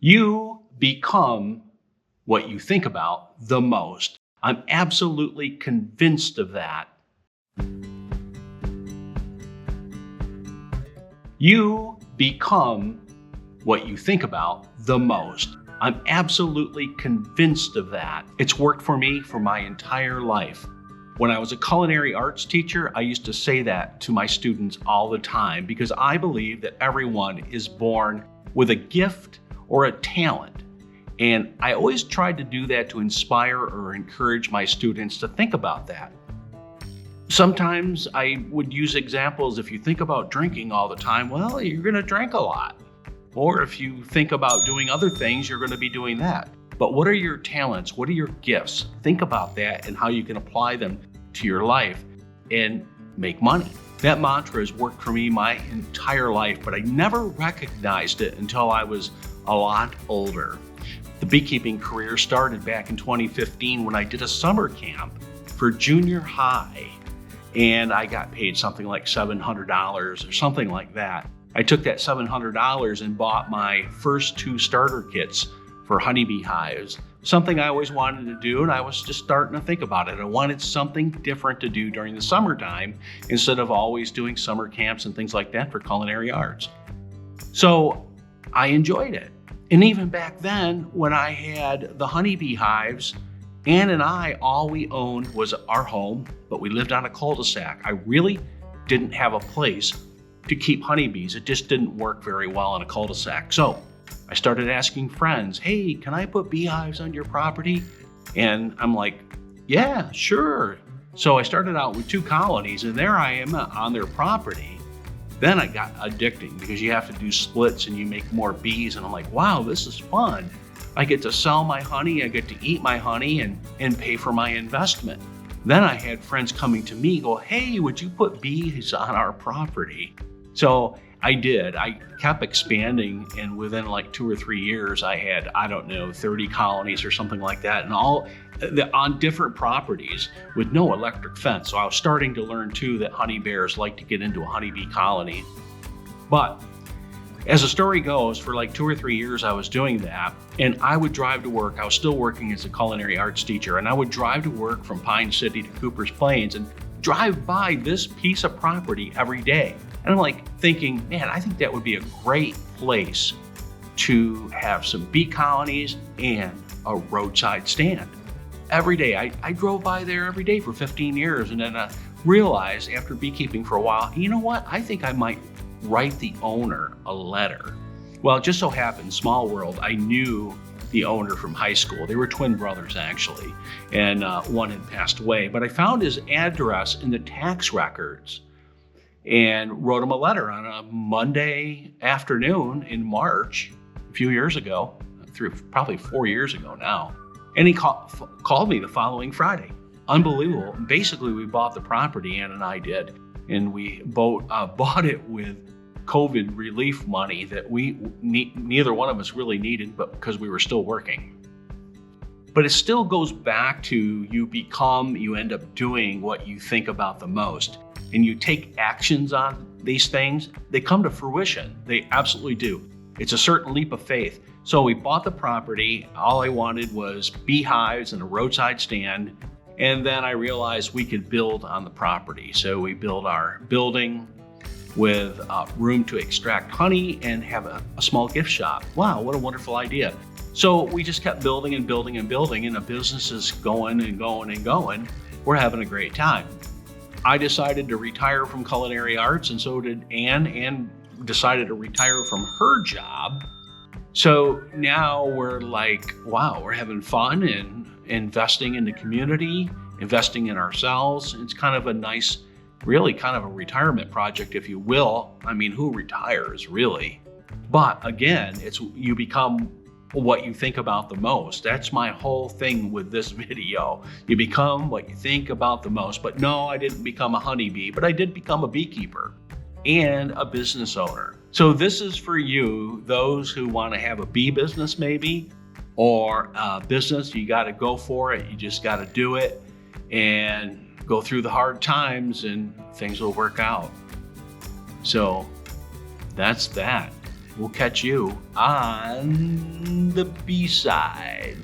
You become what you think about the most. I'm absolutely convinced of that. You become what you think about the most. I'm absolutely convinced of that. It's worked for me for my entire life. When I was a culinary arts teacher, I used to say that to my students all the time because I believe that everyone is born with a gift or a talent. And I always tried to do that to inspire or encourage my students to think about that. Sometimes I would use examples. If you think about drinking all the time, well, you're going to drink a lot. Or if you think about doing other things, you're going to be doing that. But what are your talents? What are your gifts? Think about that and how you can apply them to your life and make money. That mantra has worked for me my entire life, but I never recognized it until I was a lot older. The beekeeping career started back in 2015 when I did a summer camp for junior high, and I got paid something like $700 or something like that. I took that $700 and bought my first 2 starter kits for honeybee hives, something I always wanted to do, and I was just starting to think about it. I wanted something different to do during the summertime instead of always doing summer camps and things like that for culinary arts. So I enjoyed it. And even back then, when I had the honeybee hives, Ann and I, all we owned was our home, but we lived on a cul-de-sac. I really didn't have a place to keep honeybees. It just didn't work very well on a cul-de-sac. So I started asking friends, hey, can I put beehives on your property? And I'm like, yeah, sure. So I started out with 2 colonies, and there I am on their property. Then I got addicting because you have to do splits and you make more bees. And I'm like, wow, this is fun. I get to sell my honey, I get to eat my honey and pay for my investment. Then I had friends coming to me, go, hey, would you put bees on our property? So I did. I kept expanding, and within like 2 or 3 years, I had, 30 colonies or something like that, and all on different properties with no electric fence. So I was starting to learn too that honey bears like to get into a honeybee colony. But as the story goes, for like 2 or 3 years, I was doing that, and I would drive to work. I was still working as a culinary arts teacher, and I would drive to work from Pine City to Cooper's Plains and drive by this piece of property every day. And I'm like thinking, man, I think that would be a great place to have some bee colonies and a roadside stand. Every day, I drove by there every day for 15 years, and then I realized after beekeeping for a while, you know what? I think I might write the owner a letter. Well, it just so happened, small world, I knew the owner from high school. They were twin brothers, actually, and one had passed away. But I found his address in the tax records and wrote him a letter on a Monday afternoon in March, a few years ago, probably 4 years ago now. And he called me the following Friday. Unbelievable. Basically, we bought the property, Ann and I did, and we bought it with COVID relief money that neither one of us really needed, but because we were still working. But it still goes back to you end up doing what you think about the most, and you take actions on these things, they come to fruition. They absolutely do. It's a certain leap of faith. So we bought the property. All I wanted was beehives and a roadside stand. And then I realized we could build on the property. So we built our building with room to extract honey and have a small gift shop. Wow, what a wonderful idea. So we just kept building and building and building, and the business is going and going and going. We're having a great time. I decided to retire from culinary arts, and so did Ann. Ann decided to retire from her job. So now we're like, wow, we're having fun and investing in the community, investing in ourselves. It's kind of a nice, really kind of a retirement project, if you will. I mean, who retires, really? But again, you become what you think about the most. That's my whole thing with this video. You become what you think about the most. But no, I didn't become a honeybee, but I did become a beekeeper and a business owner. So this is for you, those who want to have a bee business maybe, or a business. You got to go for it. You just got to do it and go through the hard times, and things will work out. So that's that. We'll catch you on the B side.